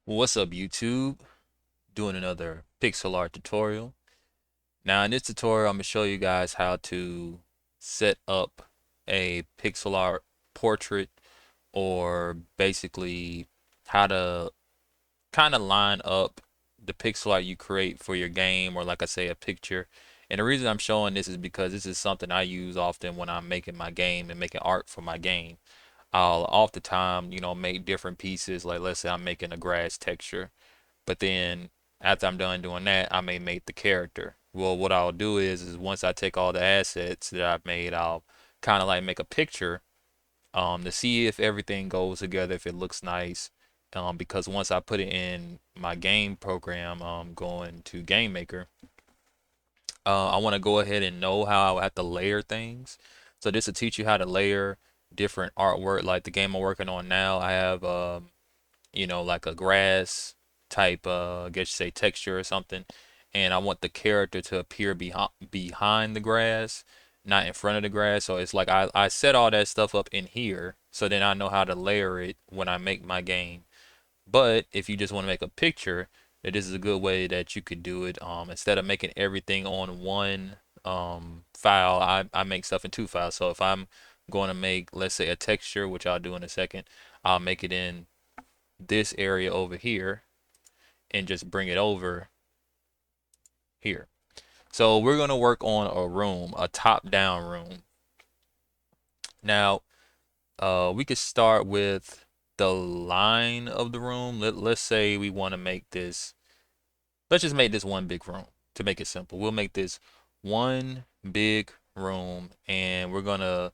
What's up, YouTube? Doing another pixel art tutorial. Now, in this tutorial, I'm going to show you guys how to set up a pixel art portrait, or basically how to kind of line up the pixel art you create for your game, or like I say, a picture. And the reason I'm showing this is because this is something I use often when I'm making my game and making art for my game. I'll oftentimes, make different pieces. Like, let's say I'm making a grass texture. But then after I'm done doing that, I may make the character. Well, what I'll do is once I take all the assets that I've made, I'll kind of like make a picture to see if everything goes together, if it looks nice. Because once I put it in my game program, going to Game Maker, I want to go ahead and know how I have to layer things. So this will teach you how to layer different artwork. Like the game I'm working on now, I have like a grass type, I guess you say texture or something. And I want the character to appear behind the grass, not in front of the grass. So it's like I set all that stuff up in here, so then I know how to layer it when I make my game. But if you just want to make a picture, this is a good way that you could do it. Instead of making everything on one file, I make stuff in two files. So if I'm going to make, let's say, a texture, which I'll do in a second, I'll make it in this area over here and just bring it over here. So we're going to work on a room, a top-down room. Now, we could start with the line of the room. Let's say we want to make this, let's just make this one big room to make it simple. We'll make this one big room, and we're going to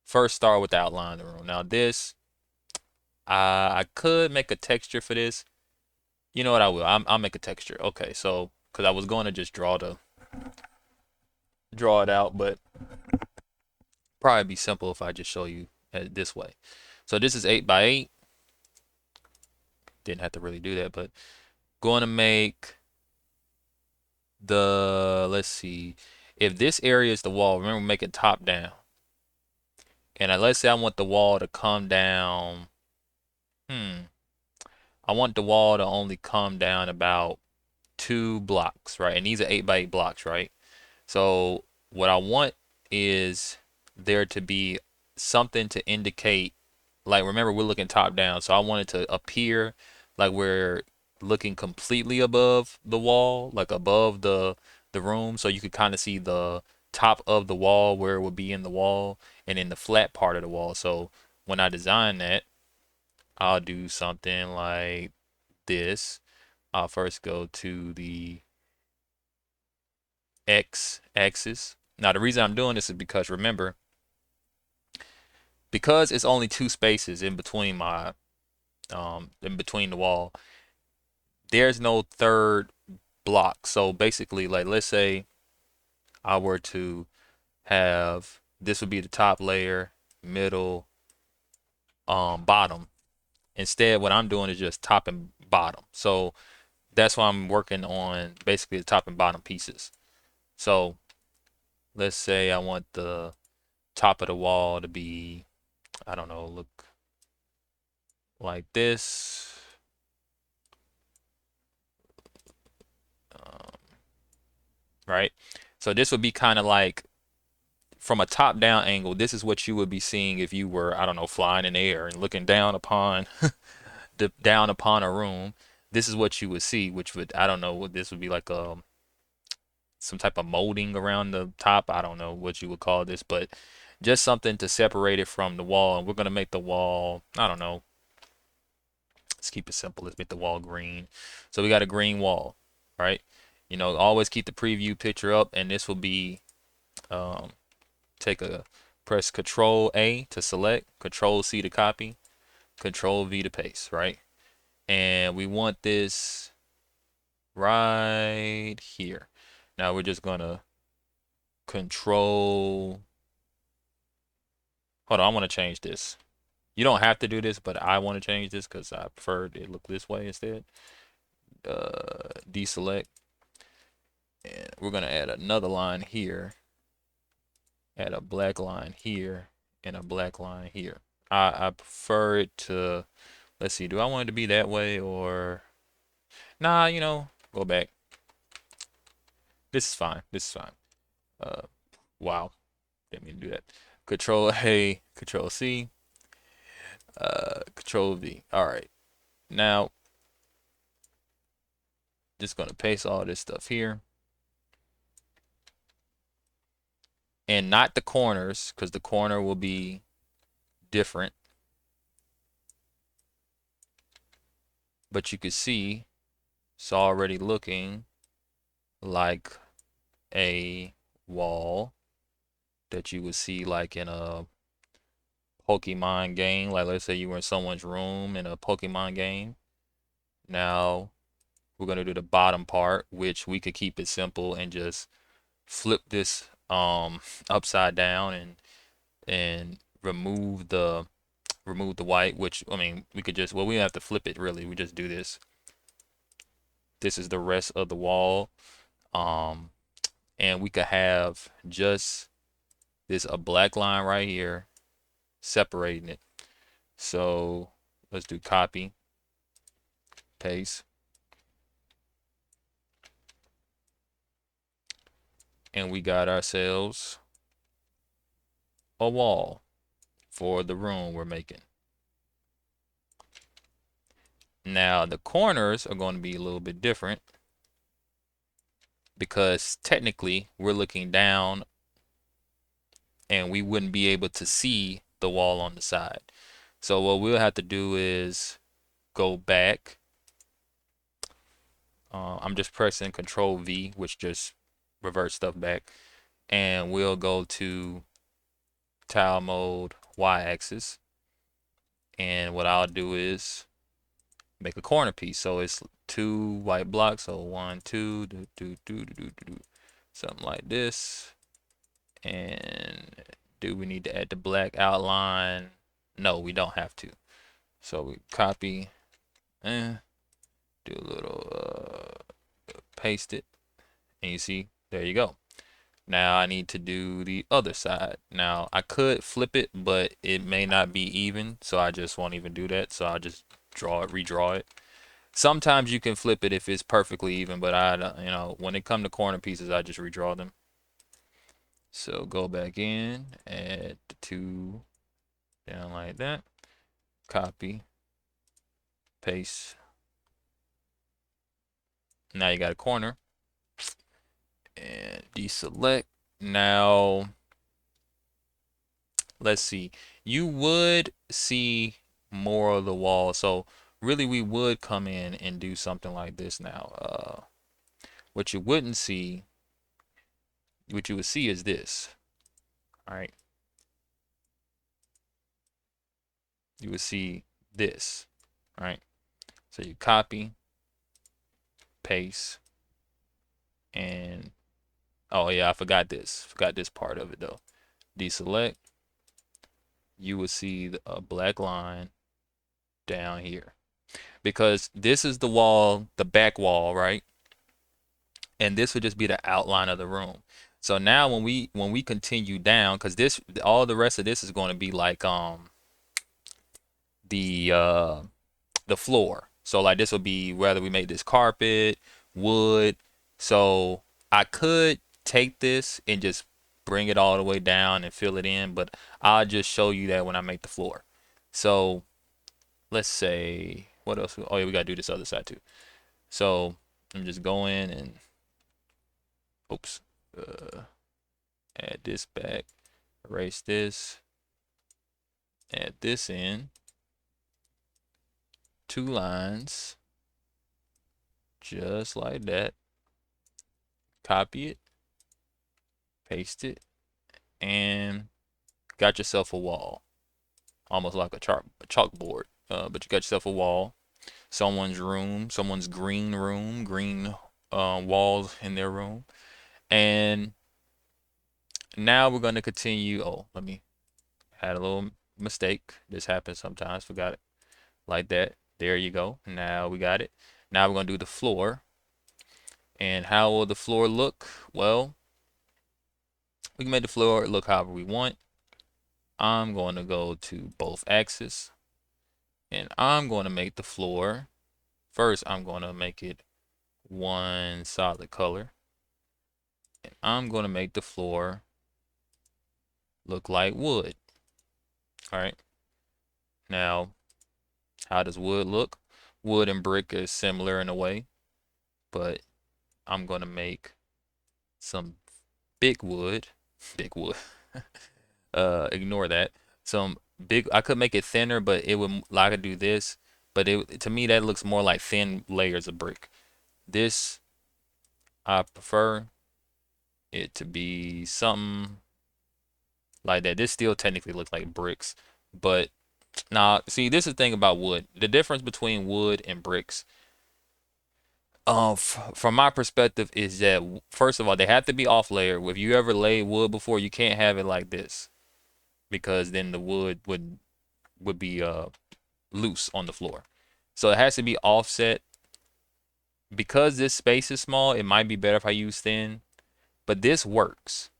first start with the outline of the room. Now this, I could make a texture for this. You know what, I will. I'll make a texture. Okay, so because I was going to just draw it out, but probably be simple if I just show you this way. So this is 8 by 8. Didn't have to really do that, but going to make the, let's see, if this area is the wall, remember make it top down. And let's say I want the wall to come down. I want the wall to only come down about 2 blocks, right? And these are 8 by 8 blocks, right? So what I want is there to be something to indicate, like remember we're looking top down, so I want it to appear like we're looking completely above the wall, like above the room, so you could kind of see the top of the wall where it would be in the wall and in the flat part of the wall. So when I design that, I'll do something like this. I'll first go to the X axis. Now the reason I'm doing this is because remember, because it's only two spaces in between my in between the wall, there's no third block. So basically, like let's say I were to have, this would be the top layer, middle, bottom. Instead, what I'm doing is just top and bottom. So that's why I'm working on basically the top and bottom pieces. So let's say I want the top of the wall to be, I don't know, look like this. Um, right? So this would be kind of like from a top down angle. This is what you would be seeing if you were, I don't know, flying in the air and looking down upon down upon a room. This is what you would see, which would, I don't know, what this would be like, some type of molding around the top. I don't know what you would call this, but just something to separate it from the wall. And we're gonna make the wall, I don't know, let's keep it simple. Let's make the wall green. So we got a green wall, right? Always keep the preview picture up, and this will be, um, take a press Control A to select, Control C to copy, Control V to paste, right? And we want this right here. Now we're just gonna control, hold on, I want to change this. You don't have to do this, but I want to change this because I prefer it look this way instead. Deselect, and we're gonna add another line here, add a black line here, and a black line here. I prefer it to, let's see, do I want it to be that way or nah, go back. This is fine. This is fine. Uh, wow. Didn't mean to do that. Control A, Control C, Control V. All right. Now, just gonna paste all this stuff here. And not the corners, because the corner will be different. But you can see it's already looking like a wall that you would see like in a Pokemon game. Like let's say you were in someone's room in a Pokemon game. Now we're gonna do the bottom part, which we could keep it simple and just flip this upside down and remove the white, which I mean we could just, well, we don't have to flip it really. We just do this. This is the rest of the wall. Um and we could have just this a black line right here separating it. So let's do copy, paste, and we got ourselves a wall for the room we're making. Now the corners are going to be a little bit different because technically we're looking down and we wouldn't be able to see the wall on the side. So what we'll have to do is go back. I'm just pressing Control V, which just reverts stuff back. And we'll go to tile mode, y-axis. And what I'll do is make a corner piece. So it's 2 white blocks. So 1, 2, something like this. And do we need to add the black outline? No, we don't have to. So we copy and do a little paste it, and you see, there you go. Now I need to do the other side. Now I could flip it, but it may not be even, so I just won't even do that. So I'll just redraw it. Sometimes you can flip it if it's perfectly even, but I don't, when it come to corner pieces, I just redraw them. So go back in, add the 2 down like that, copy, paste. Now you got a corner, and deselect. Now let's see, you would see more of the wall, so really we would come in and do something like this. Now what you wouldn't see, what you would see is this. All right, you would see this. All right, so you copy, paste, and oh yeah, I forgot this part of it though. Deselect, you will see a black line down here because this is the wall, the back wall, right? And this would just be the outline of the room. So now when we continue down, because this, all the rest of this is going to be like the uh the floor. So like this will be whether we make this carpet, wood. So I could take this and just bring it all the way down and fill it in, but I'll just show you that when I make the floor. So let's say, what else? Oh yeah, we gotta do this other side too. So I'm just going and oops, add this back, erase this, add this in, 2 lines, just like that. Copy it, paste it, and got yourself a wall, almost like a chalkboard. But you got yourself a wall, someone's room, someone's green room, green walls in their room. And now we're going to continue. Oh, let me, had a little mistake. This happens sometimes. Forgot it. Like that. There you go. Now we got it. Now we're going to do the floor. And how will the floor look? Well, we can make the floor look however we want. I'm going to go to both axes And I'm going to make the floor. First, I'm going to make it one solid color. And I'm going to make the floor look like wood. All right. Now, how does wood look? Wood and brick is similar in a way, but I'm going to make some big wood. Big wood. Ignore that. Some big, I could make it thinner, but it would, I could do this, but it, to me, that looks more like thin layers of brick. This, I prefer it to be something like that. This still technically looks like bricks, but now, see, this is the thing about wood. The difference between wood and bricks, from my perspective, is that first of all, they have to be off layer. If you ever laid wood before, you can't have it like this because then the wood would be loose on the floor. So it has to be offset. Because this space is small, it might be better if I use thin, but this works.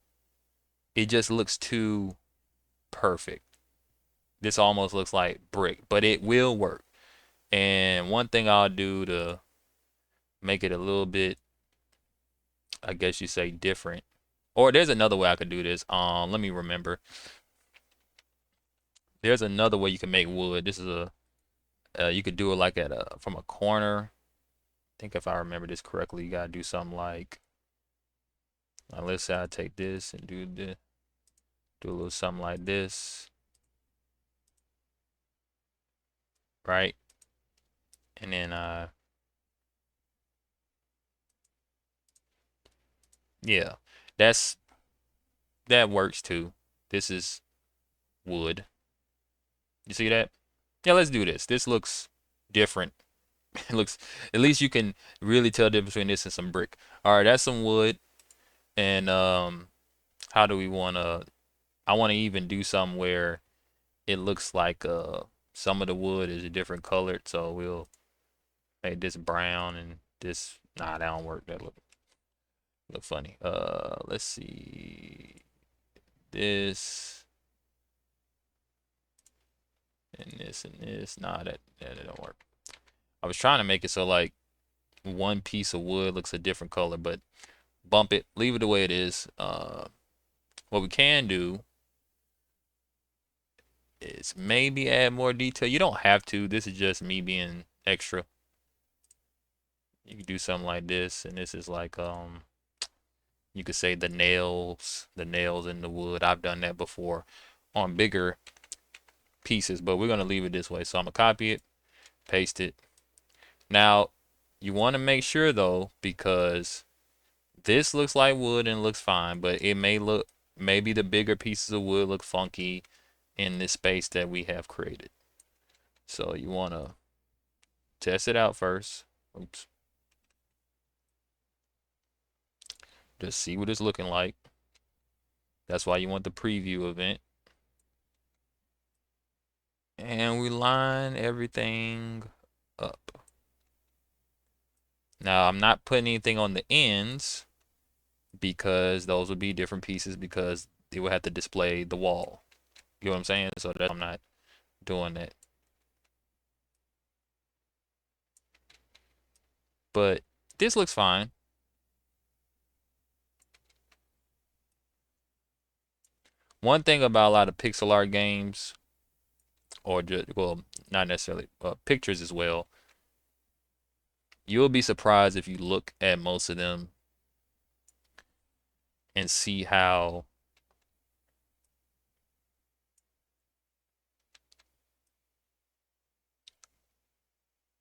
It just looks too perfect. This almost looks like brick, but it will work. And one thing I'll do to make it a little bit, I guess you say, different. Or there's another way I could do this. Let me remember. There's another way you can make wood. This is you could do it like at a from a corner. I think if I remember this correctly, you gotta do something like, let's say I take this and do a little something like this, right? And then yeah, that's that works too. This is wood. You see that? Yeah, let's do this. This looks different. It looks, at least you can really tell the difference between this and some brick. All right, that's some wood. And how do we wanna? I wanna even do something where it looks like some of the wood is a different colored. So we'll make this brown and this. Nah, that don't work. That look funny. Let's see this and this and this. Nah, that don't work. I was trying to make it so like one piece of wood looks a different color, but bump it, leave it the way it is. What we can do is maybe add more detail. You don't have to. This is just me being extra. You can do something like this, and this is like you could say the nails in the wood. I've done that before on bigger pieces, but we're gonna leave it this way. So I'm gonna copy it, paste it. Now, you want to make sure though, because this looks like wood and looks fine, but it may look, maybe the bigger pieces of wood look funky in this space that we have created. So you want to test it out first. Oops. Just see what it's looking like. That's why you want the preview event. And we line everything up. Now, I'm not putting anything on the ends because those would be different pieces because they would have to display the wall. You know what I'm saying? So that I'm not doing that. But this looks fine. One thing about a lot of pixel art games, or just, well, not necessarily pictures as well, you'll be surprised if you look at most of them and see how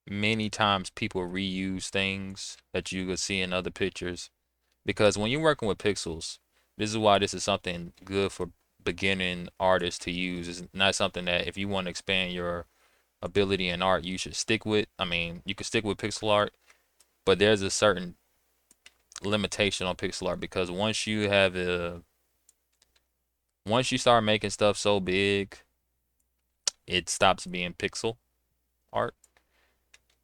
many times people reuse things that you could see in other pictures. Because when you're working with pixels, this is why this is something good for beginning artists to use. It's not something that if you want to expand your ability in art, you should stick with. I mean, you can stick with pixel art, but there's a certain limitation on pixel art because once you start making stuff so big, it stops being pixel art.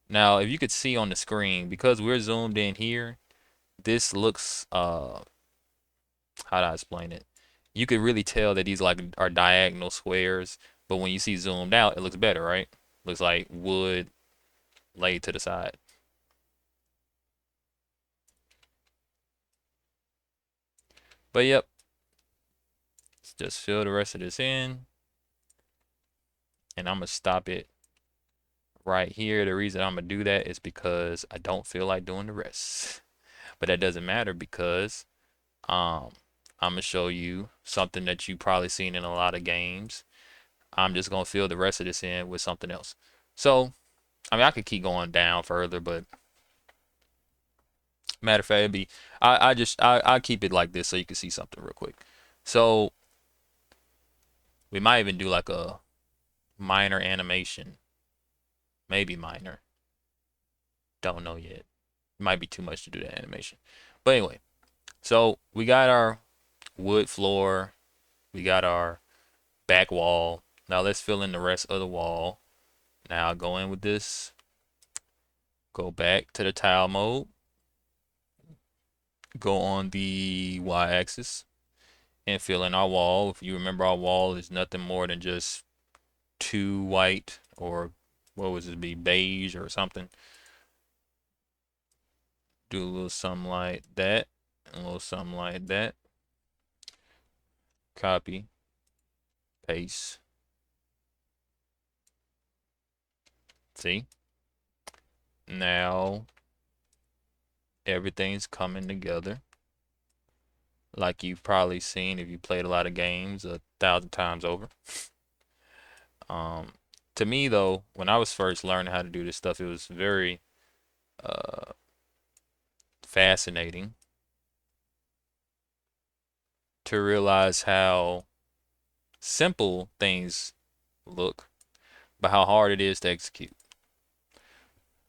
Now, if you could see on the screen, because we're zoomed in here, this looks how do I explain it? You could really tell that these like are diagonal squares, but when you see zoomed out, it looks better, right? Looks like wood laid to the side. But yep, let's just fill the rest of this in. And I'm gonna stop it right here. The reason I'm gonna do that is because I don't feel like doing the rest. But that doesn't matter because um I'm gonna show you something that you probably seen in a lot of games. I'm just gonna fill the rest of this in with something else. So I mean I could keep going down further, but matter of fact, it'd be I keep it like this so you can see something real quick. So we might even do like a minor animation, maybe minor. Don't know yet. Might be too much to do that animation. But anyway, so we got our wood floor, we got our back wall. Now let's fill in the rest of the wall. Now go in with this, go back to the tile mode, go on the y-axis and fill in our wall. If you remember, our wall is nothing more than just two white, or what would it be, beige or something. Do a little something like that, a little something like that. Copy, paste. See? Now everything's coming together like you've probably seen if you played a lot of games 1,000 times over. Um, to me though, when I was first learning how to do this stuff, it was very uh, fascinating to realize how simple things look, but how hard it is to execute.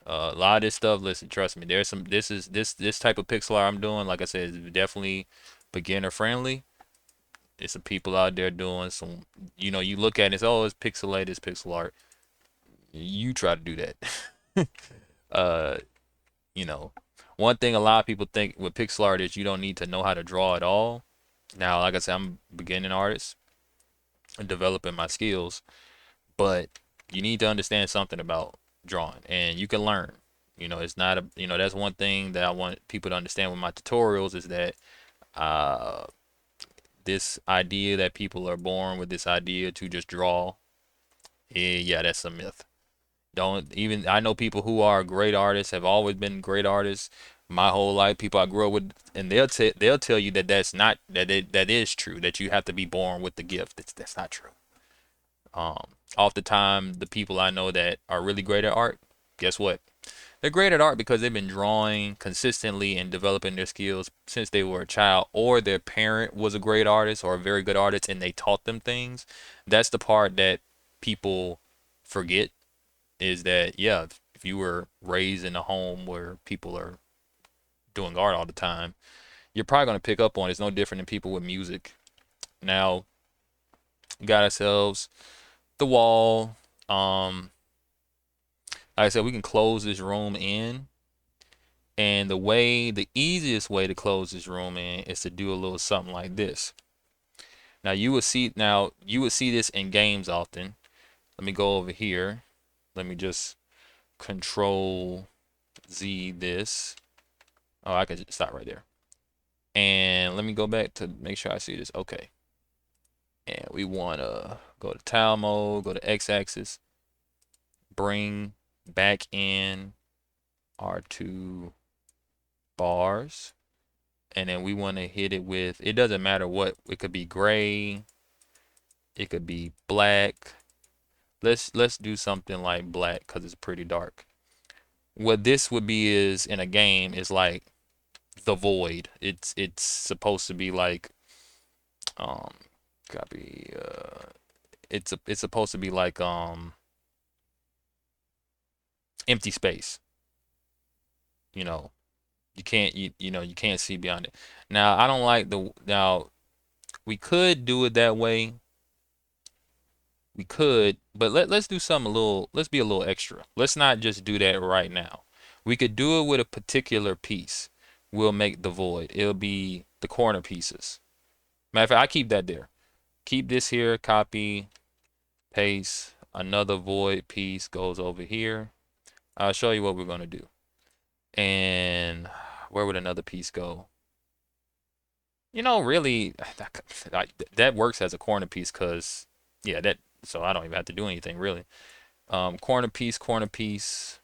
A lot of this stuff, listen, trust me, there's some, this type of pixel art I'm doing, like I said, is definitely beginner friendly. There's some people out there doing some, you look at it and say, oh, it's pixelated, it's pixel art. You try to do that. uh, you know, one thing a lot of people think with pixel art is you don't need to know how to draw at all. Now, like I said, I'm a beginning artist and developing my skills, but you need to understand something about drawing and you can learn. It's not that's one thing that I want people to understand with my tutorials is that uh this idea that people are born with this idea to just draw, yeah, that's a myth. Don't even I know people who are great artists, have always been great artists my whole life, people I grew up with, and they'll tell you that that's not that is true, that you have to be born with the gift. That's not true. Off the time, the people I know that are really great at art, guess what? They're great at art because they've been drawing consistently and developing their skills since they were a child, or their parent was a great artist or a very good artist and they taught them things. That's the part that people forget, is that, yeah, if you were raised in a home where people are doing art all the time, you're probably going to pick up on it. It's no different than people with music. Now, we got ourselves the wall. Like I said, we can close this room in. And the easiest way to close this room in is to do a little something like this. You would see this in games often. Let me go over here. Let me just control Z this. Oh, I can just stop right there. And let me go back to make sure I see this. Okay. And we want to go to tile mode, go to X-axis, bring back in our two bars. And then we want to hit it with, it doesn't matter what, it could be gray, it could be black. Let's do something like black because it's pretty dark. What this would be is in a game is like the void. It's supposed to be like um copy it's supposed to be like empty space. You know, you can't see beyond it. Now, I don't like the now we could do it that way. We could, but let's do something a little, let's be a little extra. Let's not just do that right now. We could do it with a particular piece. We'll make the void. It'll be the corner pieces. Matter of fact, I keep that there. Keep this here, copy, paste. Another void piece goes over here. I'll show you what we're gonna do. And where would another piece go? You know, really, that works as a corner piece because, yeah, that, so I don't even have to do anything really. Corner piece, corner piece,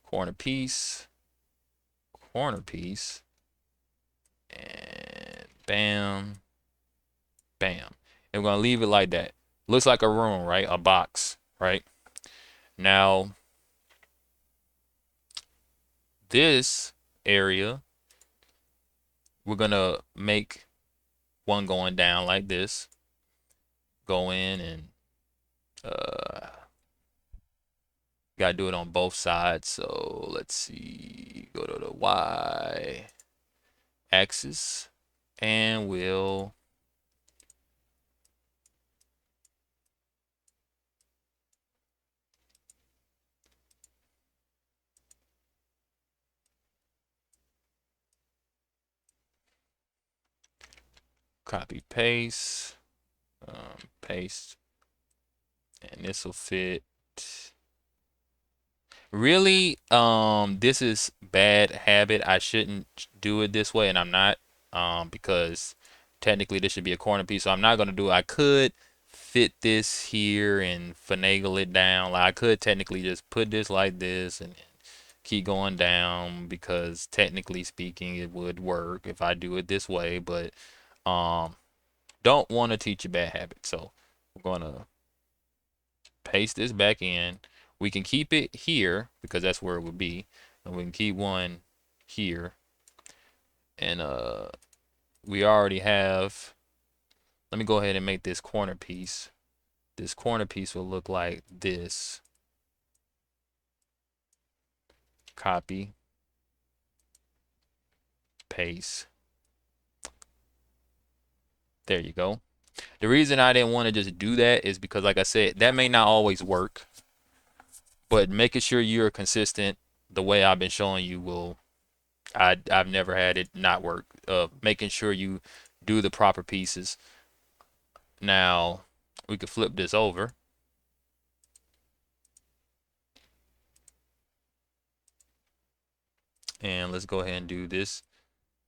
corner piece, corner piece, and bam, bam. And we're gonna leave it like that. Looks like a room, right? A box, right? Now, this area, we're gonna make one going down like this. Go in and gotta do it on both sides. So let's see. Go to the Y axis and we'll copy paste, paste, and this will fit. Really, this is bad habit. I shouldn't do it this way, and I'm not, because technically this should be a corner piece, so I'm not gonna do it. I could fit this here and finagle it down. Like I could technically just put this like this and keep going down because technically speaking, it would work if I do it this way, but um, don't want to teach a bad habit. So we're gonna paste this back in. We can keep it here because that's where it would be. And we can keep one here. And we already have, let me go ahead and make this corner piece. This corner piece will look like this. Copy, paste. There you go. The reason I didn't want to just do that is because, like I said, that may not always work. But making sure you're consistent the way I've been showing you will, I've never had it not work. Making sure you do the proper pieces. Now we could flip this over. And let's go ahead and do this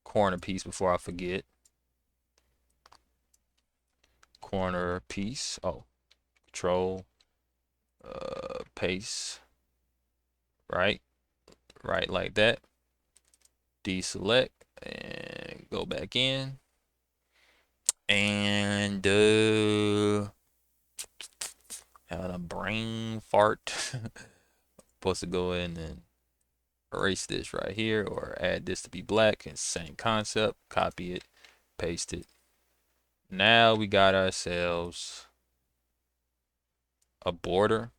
corner piece before I forget. Corner piece. Oh, control, paste. Right, right like that. Deselect and go back in. And had a brain fart. Supposed to go in and erase this right here or add this to be black. And same concept. Copy it, paste it. Now we got ourselves a border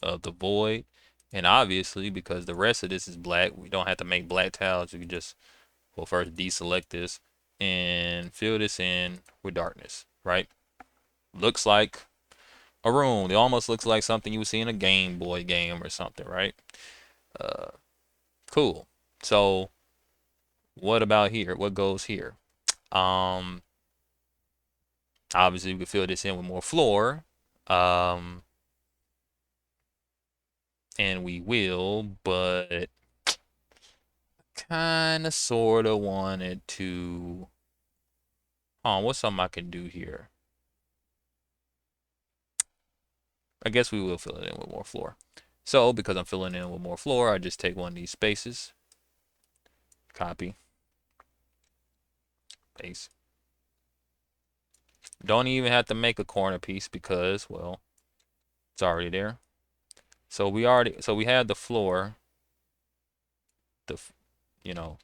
of the void. And obviously, because the rest of this is black, we don't have to make black tiles. We can just, well, first deselect this and fill this in with darkness, right? Looks like a room. It almost looks like something you would see in a Game Boy game or something, right? Cool. So what about here? What goes here? Um, Obviously we could fill this in with more floor. And we will, but kind of sort of wanted to, what's something I can do here? I guess we will fill it in with more floor. So because I'm filling in with more floor, I just take one of these spaces, copy, paste. Don't even have to make a corner piece because, well, it's already there. So we have the floor, you know,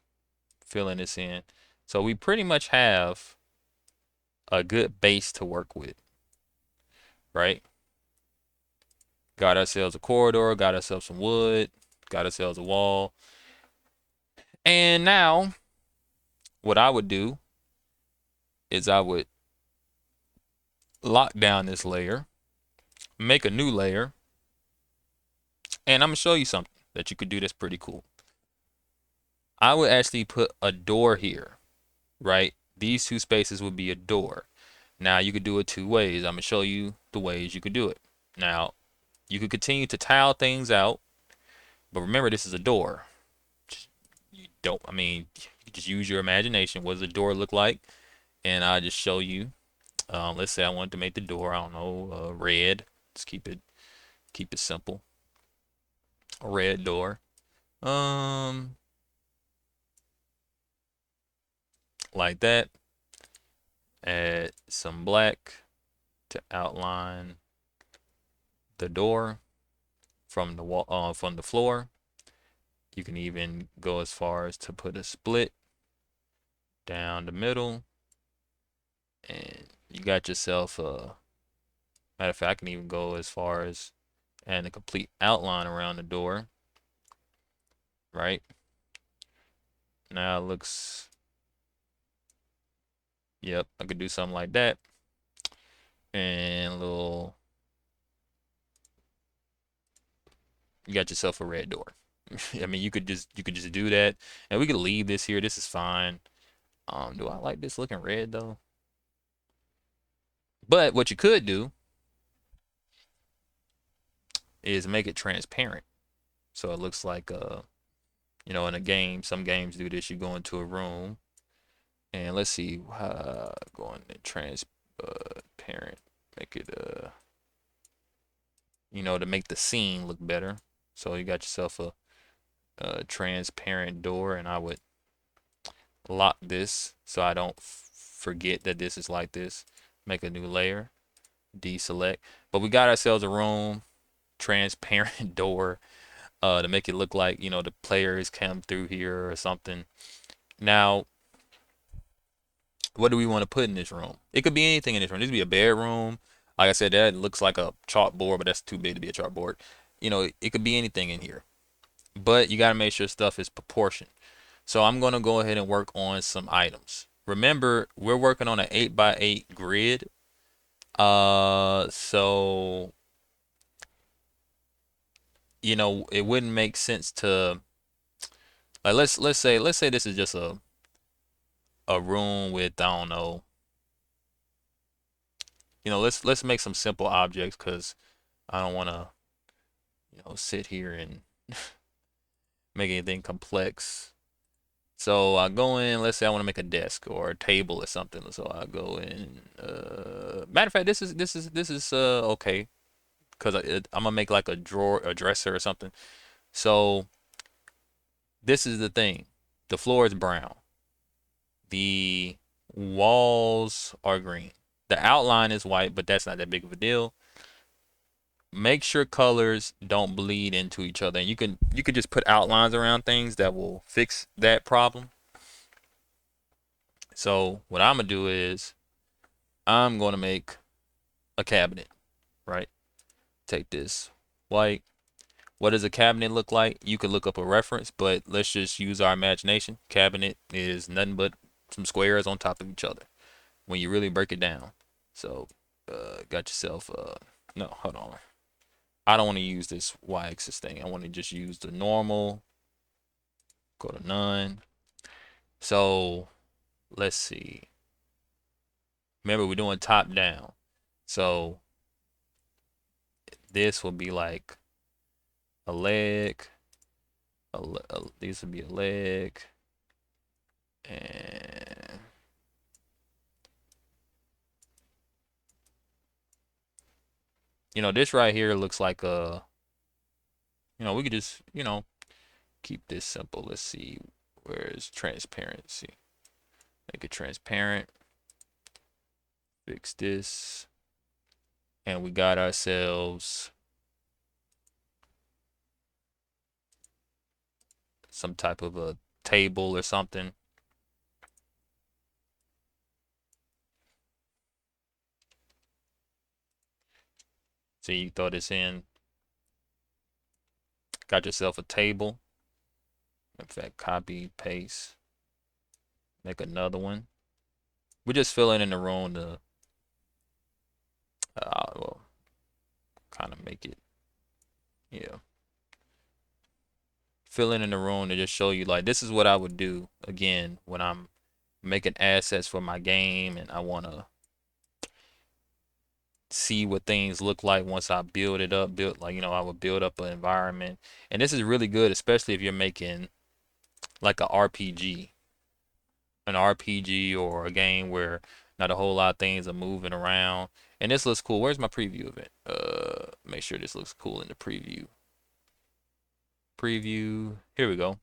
filling this in. So we pretty much have a good base to work with, right? Got ourselves a corridor, got ourselves some wood, got ourselves a wall. And now what I would do is I would lock down this layer, make a new layer, and I'm gonna show you something that you could do that's pretty cool. I would actually put a door here, right? These two spaces would be a door. Now you could do it two ways. I'm gonna show you the ways you could do it. Now, you could continue to tile things out, but remember this is a door. You don't, I mean, you just use your imagination. What does the door look like? And I'll just show you. Let's say I wanted to make the door, I don't know, red. Let's keep it simple. A red door. Um, like that. Add some black to outline the door from the wall, from the floor. You can even go as far as to put a split down the middle, and you got yourself a. Matter of fact, I can even go as far as adding a complete outline around the door. Right now, it looks. Yep, I could do something like that, and a little. You got yourself a red door. I mean, you could just do that, and we could leave this here. This is fine. Do I like this looking red though? But what you could do is make it transparent, so it looks like in a game. Some games do this. You go into a room, and let's see, going to transparent, make it to make the scene look better. So you got yourself a transparent door, and I would lock this so I don't forget that this is like this. Make a new layer, deselect. But we got ourselves a room, transparent door, to make it look like, the players come through here or something. Now, what do we want to put in this room? It could be anything in this room. This could be a bedroom. Like I said, that looks like a chalkboard, but that's too big to be a chalkboard. It could be anything in here. But you got to make sure stuff is proportioned. So I'm going to go ahead and work on some items. Remember, we're working on an 8x8 grid. So it wouldn't make sense to, like, let's say this is just a room with, I don't know, let's make some simple objects, because I don't want to sit here and make anything complex. So I go in, let's say I want to make a desk or a table or something. So I go in. Matter of fact, this is okay, because I'm gonna make like a drawer, a dresser or something. So this is the thing. The floor is brown. The walls are green. The outline is white, but that's not that big of a deal. Make sure colors don't bleed into each other. And you could just put outlines around things that will fix that problem. So what I'm gonna do is I'm gonna make a cabinet, right? Take this white. What does a cabinet look like? You could look up a reference, but let's just use our imagination. Cabinet is nothing but some squares on top of each other when you really break it down. So, got yourself, no, hold on. I don't want to use this y-axis thing. I want to just use the normal, go to none. So, let's see. Remember, we're doing top down. So, this will be like a leg. These would be a leg. And this right here looks like we could just, keep this simple. Let's see, where's transparency? Make it transparent. Fix this. And we got ourselves some type of a table or something. So you throw this in. Got yourself a table. In fact, copy, paste. Make another one. We're just filling in the room to, well, kind of make it, yeah. Filling in the room to just show you, like, this is what I would do, again, when I'm making assets for my game and I want to see what things look like once I build it up, build like I would build up an environment. And this is really good, especially if you're making like a RPG, or a game where not a whole lot of things are moving around. And this looks cool. Where's my preview of it? Make sure this looks cool in the preview. Preview. Here we go.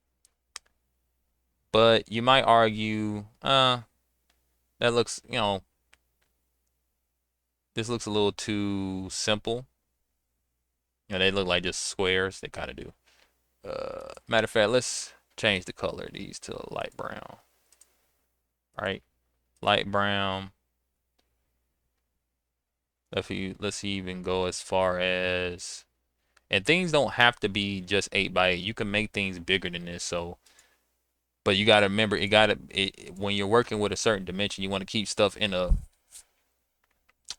But you might argue, that looks, this looks a little too simple. They look like just squares. They kind of do. Matter of fact, let's change the color of these to a light brown. All right, light brown. Let's even go as far as, and things don't have to be just 8x8. You can make things bigger than this. So, but you gotta remember, when you're working with a certain dimension, you want to keep stuff in a.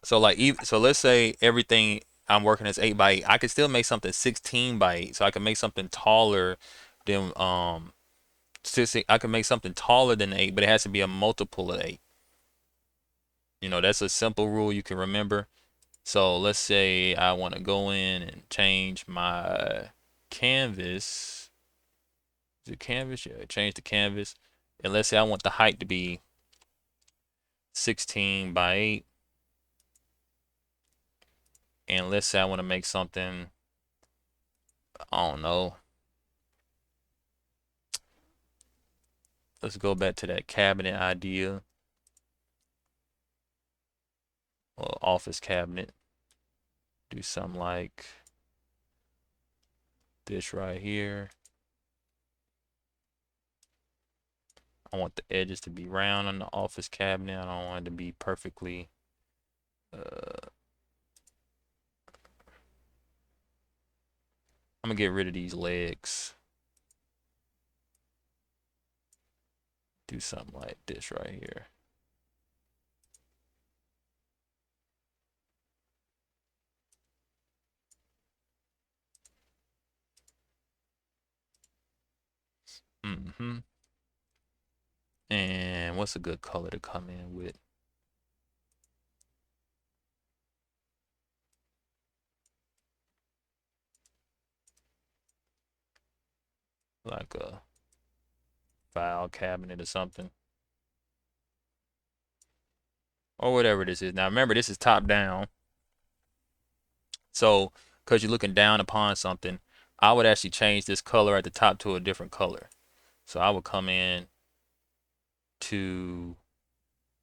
So like, so let's say everything I'm working as 8x8. I could still make something 16x8. So I can make something taller than 16. I can make something taller than 8, but it has to be a multiple of 8. That's a simple rule you can remember. So let's say I want to go in and change my canvas. Is it canvas? Yeah, change the canvas. And let's say I want the height to be 16x8. And let's say I want to make something, I don't know. Let's go back to that cabinet idea. Or office cabinet. Do something like this right here. I want the edges to be round on the office cabinet. I don't want it to be perfectly. I'm gonna get rid of these legs. Do something like this right here. And what's a good color to come in with? Like a file cabinet or something. Or whatever this is. Now remember, this is top down. So, because you're looking down upon something, I would actually change this color at the top to a different color. So I would come in to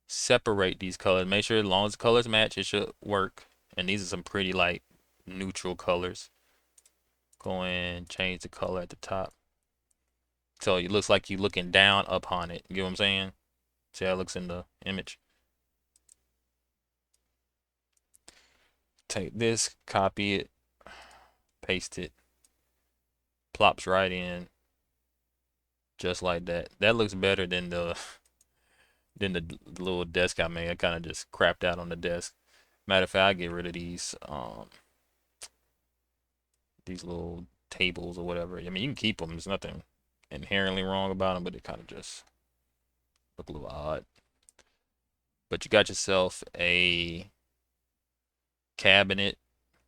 separate these colors. Make sure as long as the colors match, it should work. And these are some pretty like neutral colors. Go in, change the color at the top. So it looks like you're looking down upon it. You get what I'm saying? See how it looks in the image? Take this, copy it, paste it, plops right in, just like that. That looks better than the little desk I made. I kind of just crapped out on the desk. Matter of fact, I get rid of these little tables or whatever. I mean, you can keep them. There's nothing inherently wrong about them, but it kind of just look a little odd. But you got yourself a cabinet.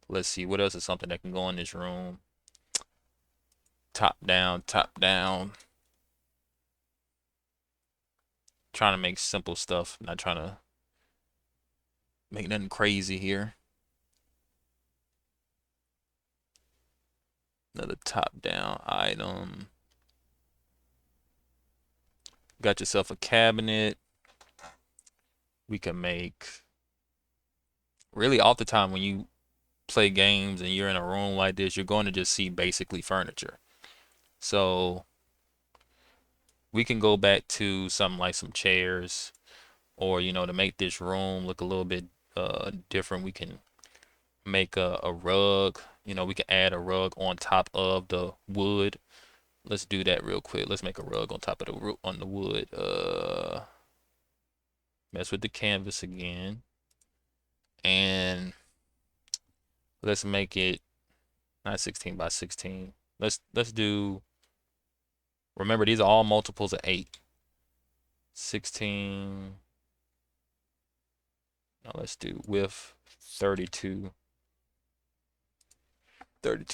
Let's see, what else is something that can go in this room? Top down, top down. Trying to make simple stuff, not trying to make nothing crazy here. Another top down item. Got yourself a cabinet. We can make, really off the time when you play games and you're in a room like this, you're going to just see basically furniture. So we can go back to something like some chairs, or to make this room look a little bit different, we can make a rug. We can add a rug on top of the wood. Let's do that real quick. Let's make a rug on top of the wood. Mess with the canvas again, and let's make it not 16 by 16. Let's do. Remember, these are all multiples of 8. 16 Now let's do width 32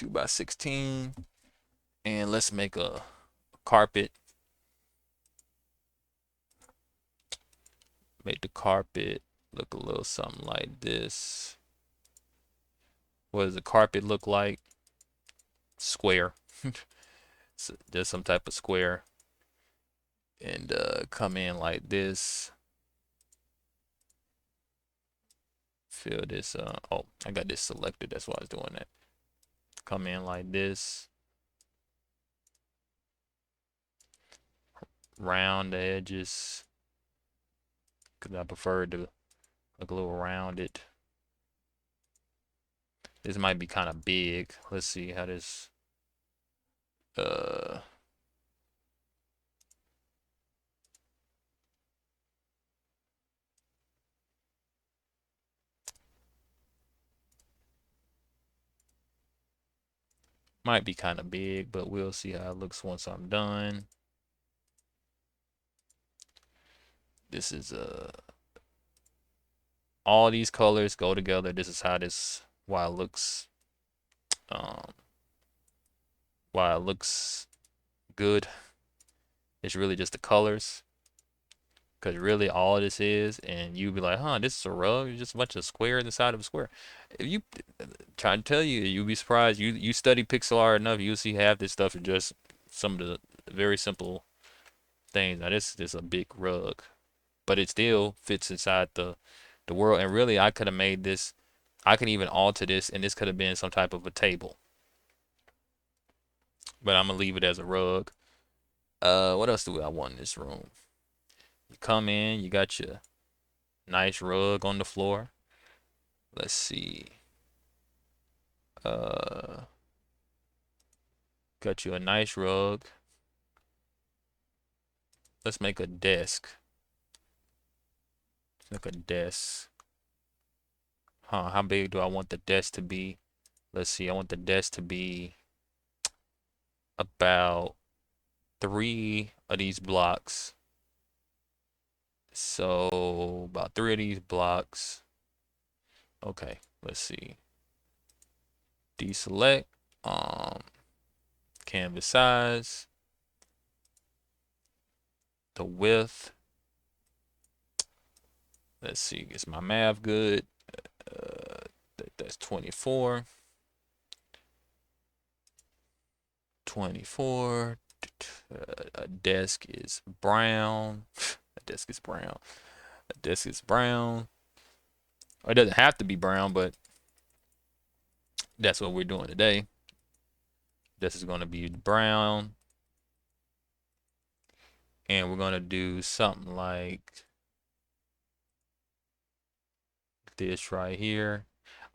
by 16, and let's make a carpet. Make the carpet look a little something like this. What does the carpet look like? Square. So just some type of square. And come in like this. Fill this. Oh, I got this selected. That's why I was doing that. Come in like this. Round the edges. Because I prefer to look a little rounded. This might be kind of big. Let's see how this. Uh, Might be kind of big, but we'll see how it looks once I'm done. This is all these colors go together. This is how this um why it looks good. It's really just the colors. Cause really all this is, and you be like, huh, this is a rug. It's just a bunch of squares inside of a square. If you try to tell you, you'll be surprised. You study pixel art enough, you'll see half this stuff is just some of the very simple things. Now this is a big rug, but it still fits inside the world. And really, I could have made this. I could even alter this, and this could have been some type of a table. But I'm gonna leave it as a rug. What else do I want in this room? You come in, you got your nice rug on the floor. Let's see. Uh, got you a nice rug. Let's make a desk. Let's make a desk. Huh, how big do I want the desk to be? Let's see, I want the desk to be about 3 of these blocks. So about 3 of these blocks. Okay, let's see. Deselect canvas size, the width. Let's see, is my math good? That's 24. 24. A desk is brown. A desk is brown. A desk is brown. It doesn't have to be brown, but that's what we're doing today. This is going to be brown. And we're going to do something like this right here.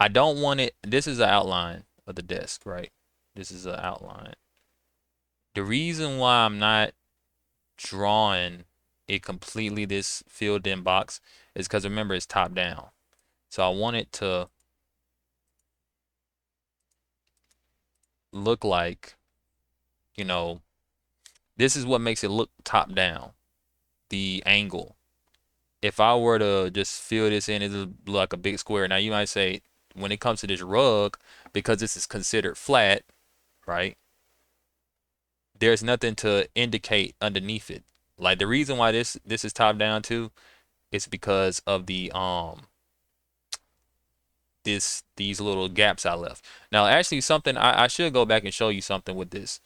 I don't want it. This is an outline of the desk, right? This is an outline. The reason why I'm not drawing it completely, this filled in box, is because remember it's top down. So I want it to look like, you know, this is what makes it look top down, the angle. If I were to just fill this in, it would look like a big square. Now you might say, when it comes to this rug, because this is considered flat, right? There's nothing to indicate underneath it. Like the reason why this is top down too, is because of these little gaps I left. Now actually something I should go back and show you something with this.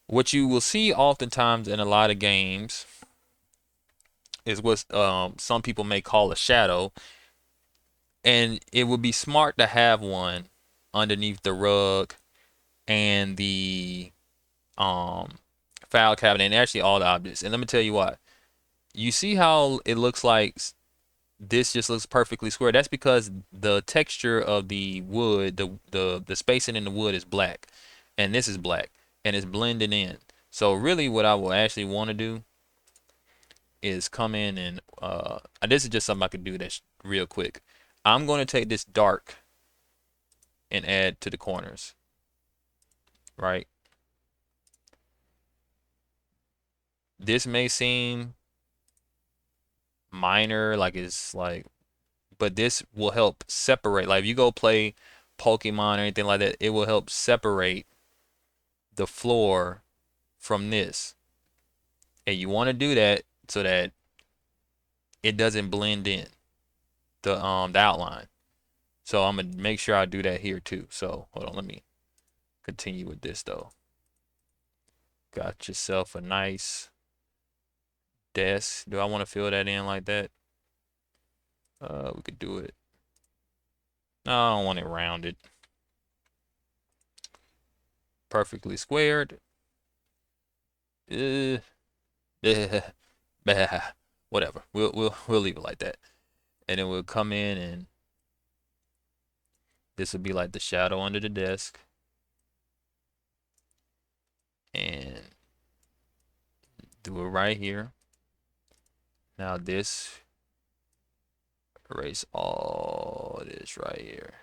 What you will see oftentimes in a lot of games is what some people may call a shadow, and it would be smart to have one underneath the rug and the um file cabinet and actually all the objects. And let me tell you why. You see how it looks like this just looks perfectly square? That's because the texture of the wood, the spacing in the wood is black, and this is black, and it's blending in. So really what I will actually want to do is come in and this is just something I could do that's real quick. I'm going to take this dark and add to the corners, right? This may seem minor, like it's like but this will help separate. Like if you go play Pokemon or anything like that, it will help separate the floor from this. And you want to do that so that it doesn't blend in the outline. So I'm gonna make sure I do that here too. So hold on, let me continue with this though. Got yourself a nice desk. Do I want to fill that in like that? We could do it. No, I don't want it rounded. Perfectly squared. Uh, whatever. We'll leave it like that. And then we'll come in and this will be like the shadow under the desk. And do it right here. Now this, erase all this right here.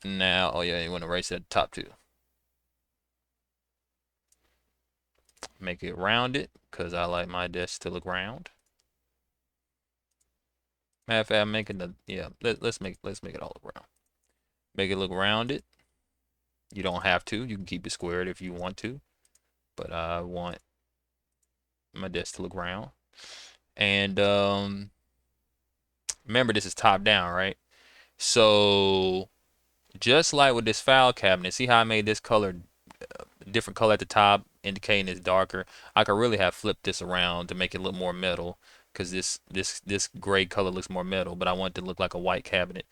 Now, oh yeah, you want to erase that top too. Make it rounded because I like my desk to look round. Matter of fact, I'm making the let's make it all look round. Make it look rounded. You don't have to. You can keep it squared if you want to, but I want my desk to look round. And remember, this is top down, right? So just like with this file cabinet, see how I made this color different color at the top, indicating it's darker. I could really have flipped this around to make it look more metal, because this gray color looks more metal, but I want it to look like a white cabinet.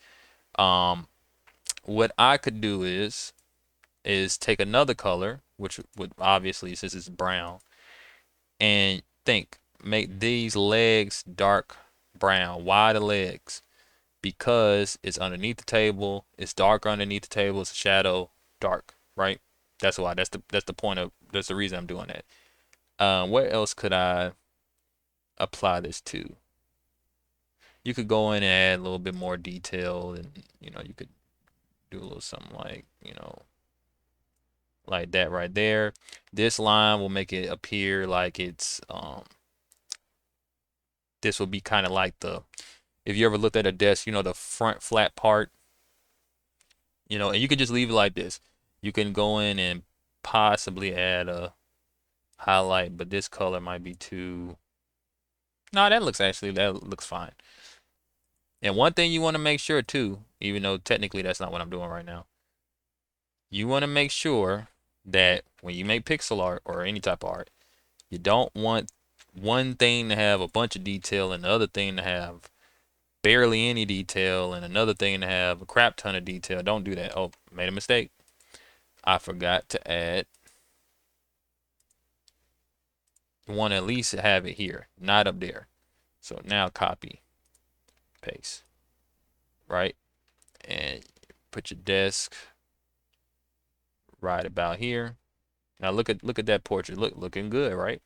What I could do is take another color, which would obviously, since it's brown, and make these legs dark brown. Why the legs? Because it's underneath the table, it's darker underneath the table, it's a shadow, dark, right? That's why. That's the point of. That's the reason I'm doing that. Where else could I apply this to? You could go in and add a little bit more detail, and you could do a little something like like that right there. This line will make it appear like it's this will be kind of like the, if you ever looked at a desk, the front flat part, and you could just leave it like this. You can go in and possibly add a highlight, but this color might be too. No, that looks fine. And one thing you want to make sure too, even though technically that's not what I'm doing right now, you want to make sure that when you make pixel art or any type of art, you don't want one thing to have a bunch of detail and the other thing to have barely any detail and another thing to have a crap ton of detail. Don't do that. Oh, made a mistake. I forgot to add. You want to at least have it here, not up there. So now copy, paste, right? And put your desk right about here. Now look at that portrait. Looking good, right?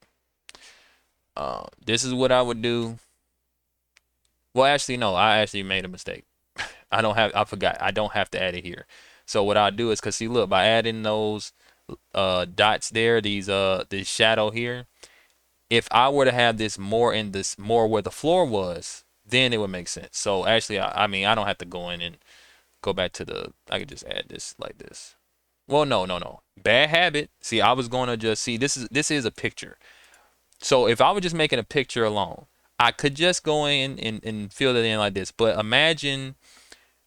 This is what I would do. Well, actually, no, I actually made a mistake. I forgot. I don't have to add it here. So what I'll do is, cause see, look, by adding those dots there, this shadow here, if I were to have this more where the floor was, then it would make sense. So actually, I mean, I don't have to go in and go back to I could just add this like this. Well, no. Bad habit. See, I was going to just see, this is a picture. So if I was just making a picture alone, I could just go in and fill it in like this. But imagine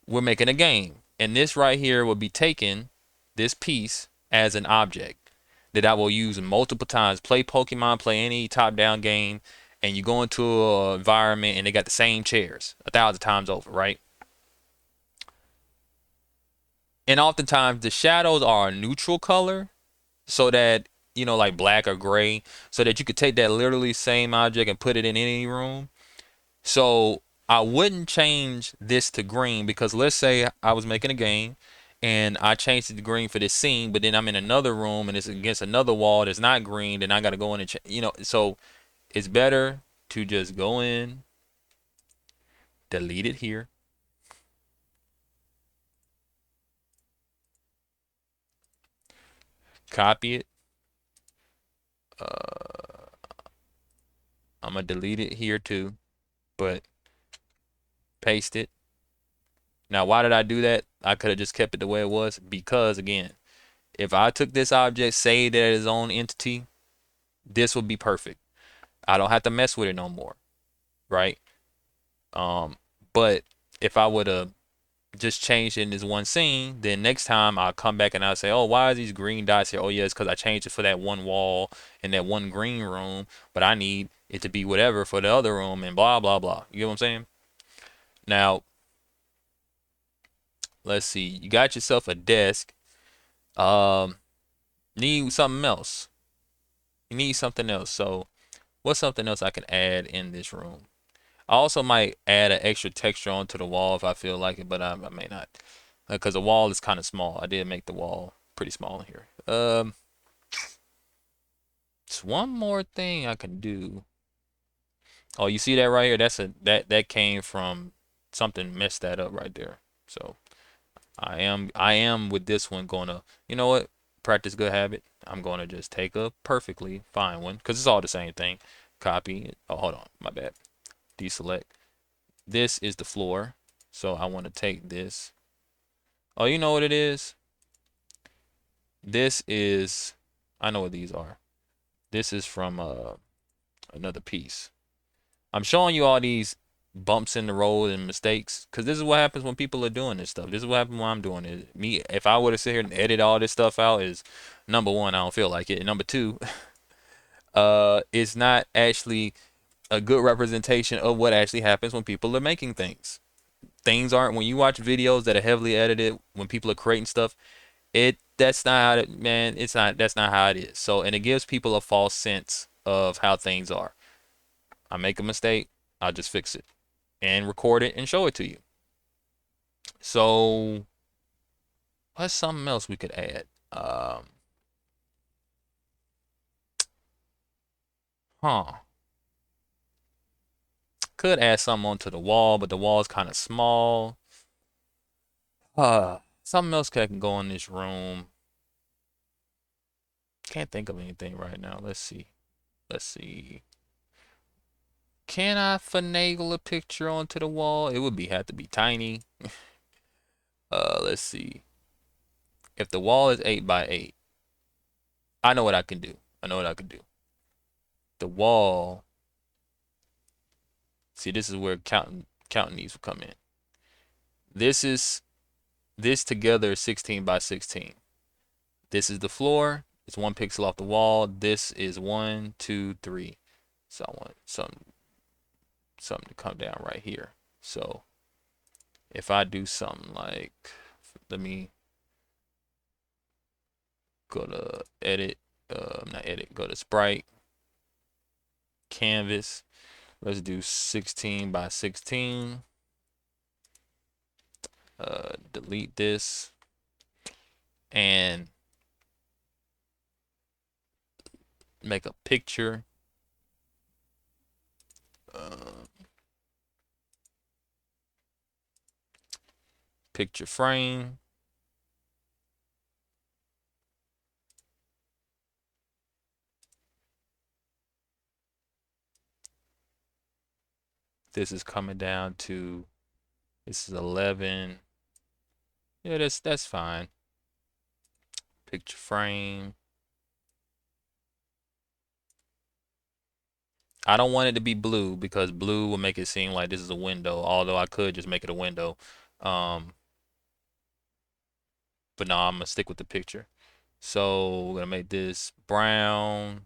we're making a game, and this right here will be taken, this piece, as an object that I will use multiple times. Play Pokemon, play any top-down game, and you go into an environment and they got the same chairs 1,000 times over, right? And oftentimes the shadows are a neutral color, so that like black or gray, so that you could take that literally same object and put it in any room. So I wouldn't change this to green, because let's say I was making a game and I changed it to green for this scene, but then I'm in another room and it's against another wall that's not green, then I got to go in and so it's better to just go in, delete it here, copy it. I'm gonna delete it here too, but paste it. Now, why did I do that? I could have just kept it the way it was because, again, if I took this object, saved it as its own entity, this would be perfect. I don't have to mess with it no more, right? Um, but if I would have just changed it in this one scene, then next time I'll come back and I'll say, oh, why are these green dots here? Oh, yeah, it's because I changed it for that one wall in that one green room, but I need it to be whatever for the other room and blah, blah, blah. You get what I'm saying? Now, let's see. You got yourself a desk. Um, Need something else. You need something else. So, what's something else I can add in this room? I also might add an extra texture onto the wall if I feel like it, but I may not. Because the wall is kind of small. I did make the wall pretty small here. It's one more thing I can do. Oh, you see that right here? That came from something messed that up right there. So I am with this one gonna, you know what? Practice good habit. I'm gonna just take a perfectly fine one because it's all the same thing. Copy it. Oh, hold on, my bad. Deselect. This is the floor, so I want to take this. Oh, you know what it is? This is, I know what these are. This is from another piece. I'm showing you all these bumps in the road and mistakes because this is what happens when people are doing this stuff. This is what happens when I'm doing it. Me, if I were to sit here and edit all this stuff out, is number one, I don't feel like it. And number two, it's not actually a good representation of what actually happens when people are making things. Things aren't when you watch videos that are heavily edited, when people are creating stuff, that's not how it, man, it's not that's not how it is. So and it gives people a false sense of how things are. I make a mistake, I'll just fix it and record it and show it to you. So what's something else we could add? Huh. Could add something onto the wall, but the wall is kind of small. Something else can go in this room. Can't think of anything right now. Let's see. Let's see. Can I finagle a picture onto the wall? It would have to be tiny. Let's see. If the wall is 8 by 8, I know what I can do. I know what I can do. The wall. See, this is where counting these will come in. This is this together is 16 by 16. This is the floor. It's 1 pixel off the wall. This is 1, 2, 3. So I want something to come down right here. So if I do something like, let me go to edit, not edit, go to sprite, canvas. Let's do 16 by 16. Delete this and make a picture. Picture frame. This is coming down to, this is 11. Yeah, that's fine. Picture frame. I don't want it to be blue because blue will make it seem like this is a window, although I could just make it a window. But no, I'm gonna stick with the picture. So we're gonna make this brown.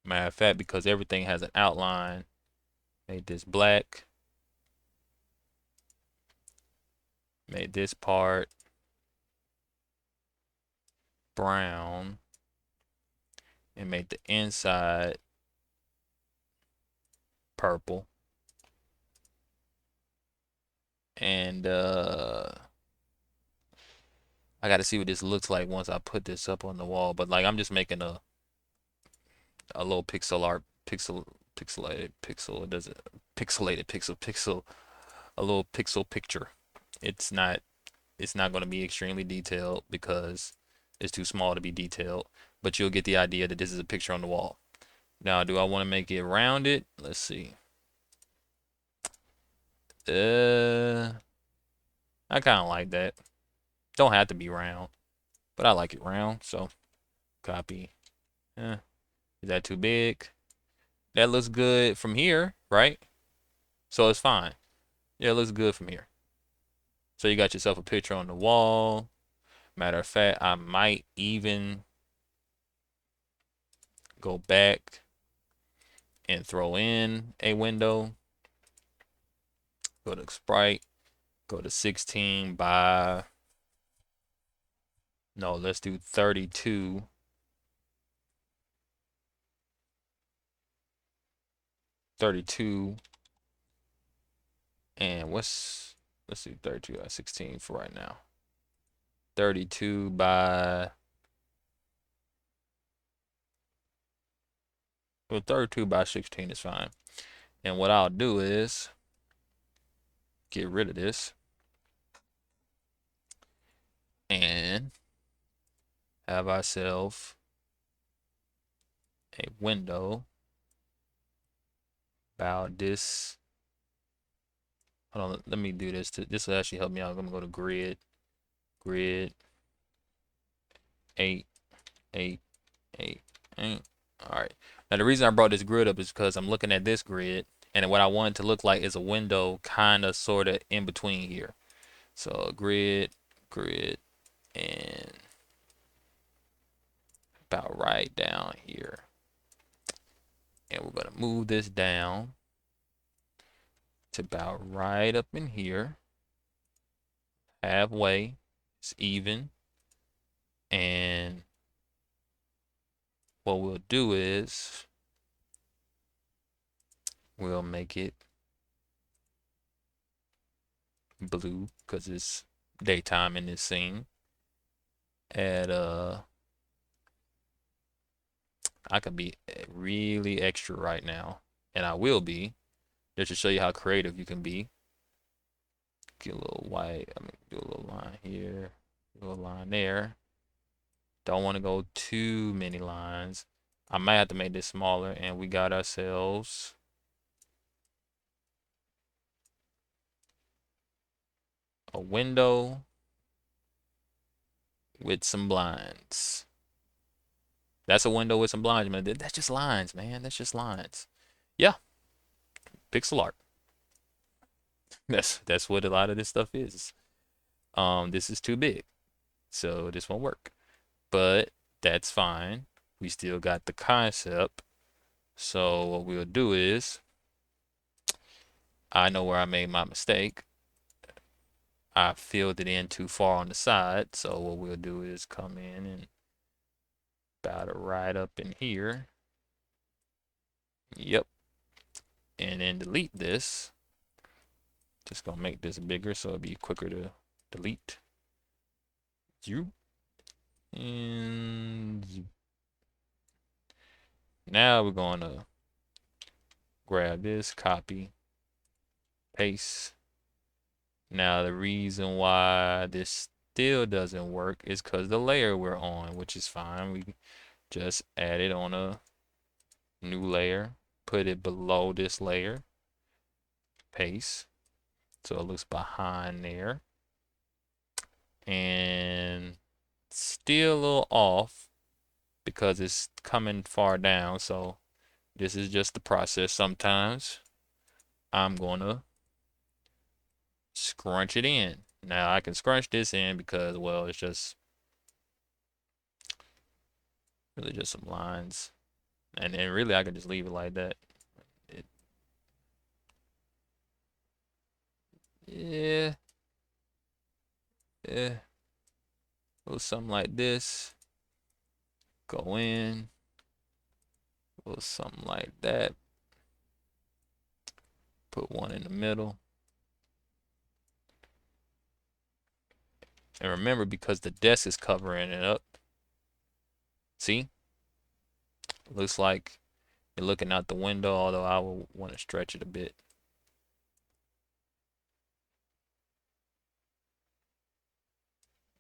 Matter of fact, because everything has an outline, made this black. Made this part brown. And made the inside purple. And I gotta see what this looks like once I put this up on the wall. But like I'm just making a little pixel art, pixelated pixel. It doesn't pixelated pixel, a little pixel picture. It's not it's not going to be extremely detailed because it's too small to be detailed, but you'll get the idea that this is a picture on the wall. Now, do I want to make it rounded? Let's see. I kind of like that. Don't have to be round, but I like it round. So copy. Eh, is that too big? That looks good from here, right? So it's fine. Yeah, it looks good from here. So you got yourself a picture on the wall. Matter of fact, I might even go back and throw in a window. Go to sprite. Go to 16 by, no, let's do 32. 32. And let's do 32 by 16 for right now. 32 by, well, 32 by 16 is fine. And what I'll do is get rid of this and have ourselves a window about this. Hold on, let me do this. This will actually help me out. I'm gonna go to grid, 8, 8, 8, 8. All right. Now the reason I brought this grid up is because I'm looking at this grid, and what I want it to look like is a window, kind of, sort of in between here. So grid, and about right down here. And we're gonna move this down to about right up in here. Halfway. It's even. And what we'll do is we'll make it blue because it's daytime in this scene. Add I could be really extra right now, and I will be, just to show you how creative you can be. Get a little white. I mean, do a little line here, do a line there. Don't want to go too many lines. I might have to make this smaller, and we got ourselves a window with some blinds. That's a window with some blinds, man. That's just lines, man. That's just lines. Yeah, pixel art. That's what a lot of this stuff is. This is too big, so this won't work. But that's fine. We still got the concept. So what we'll do is, I know where I made my mistake. I filled it in too far on the side. So what we'll do is come in and about it right up in here. Yep. And then delete this. Just gonna make this bigger so it'll be quicker to delete. You. And now we're gonna grab this, copy, paste. Now the reason why this still doesn't work is because the layer we're on, which is fine. We just add it on a new layer, put it below this layer, paste, so it looks behind there. And still a little off because it's coming far down, so this is just the process. Sometimes I'm gonna scrunch it in. Now I can scrunch this in because, well, it's just really just some lines. And then really I could just leave it like that. It, yeah, yeah. Or something like this. Go in. Or something like that. Put one in the middle. And remember, because the desk is covering it up, see? Looks like you're looking out the window, although I will want to stretch it a bit.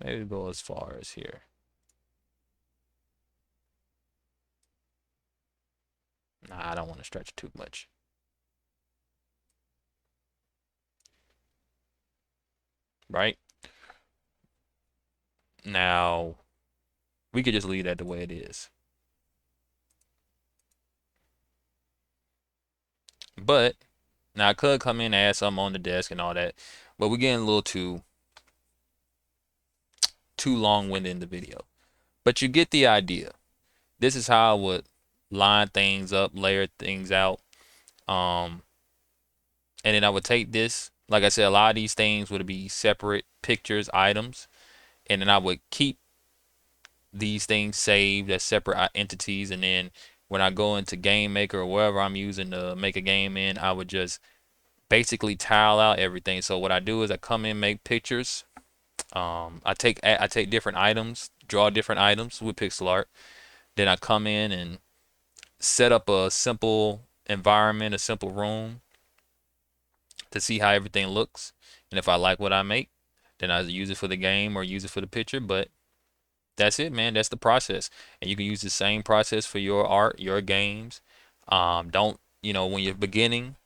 Maybe go as far as here. Nah, I don't want to stretch too much. Right? Now, we could just leave that the way it is. But now I could come in and add something on the desk and all that, but we're getting a little too long-winded in the video. But you get the idea. This is how I would line things up, layer things out. Um, and then I would take this, like I said, a lot of these things would be separate pictures, items, and then I would keep these things saved as separate entities. And then when I go into Game Maker or wherever I'm using to make a game in, I would just basically tile out everything. So what I do is I come in, make pictures. I take different items, draw different items with pixel art. Then I come in and set up a simple environment, a simple room to see how everything looks. And if I like what I make, then I use it for the game or use it for the picture. But that's it, man. That's the process. And you can use the same process for your art, your games. Don't, when you're beginning,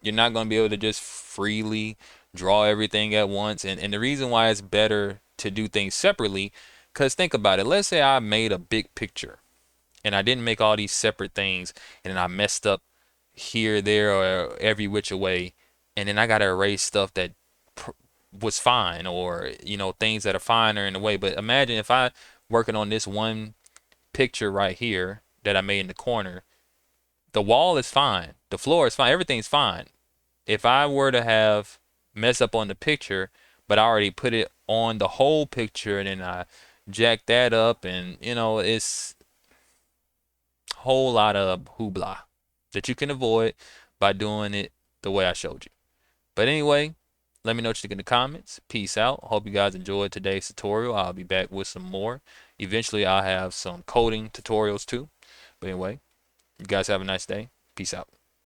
you're not going to be able to just freely draw everything at once. And the reason why it's better to do things separately, because think about it. Let's say I made a big picture and I didn't make all these separate things and then I messed up here, there, or every which way. And then I got to erase stuff that was fine, or, things that are fine are in the way. But imagine if I working on this one picture right here that I made in the corner, the wall is fine, the floor is fine, everything's fine. If I were to have messed up on the picture, but I already put it on the whole picture and then I jacked that up, and it's a whole lot of hoopla that you can avoid by doing it the way I showed you. But anyway, let me know what you think in the comments. Peace out. Hope you guys enjoyed today's tutorial. I'll be back with some more. Eventually, I'll have some coding tutorials too. But anyway, you guys have a nice day. Peace out.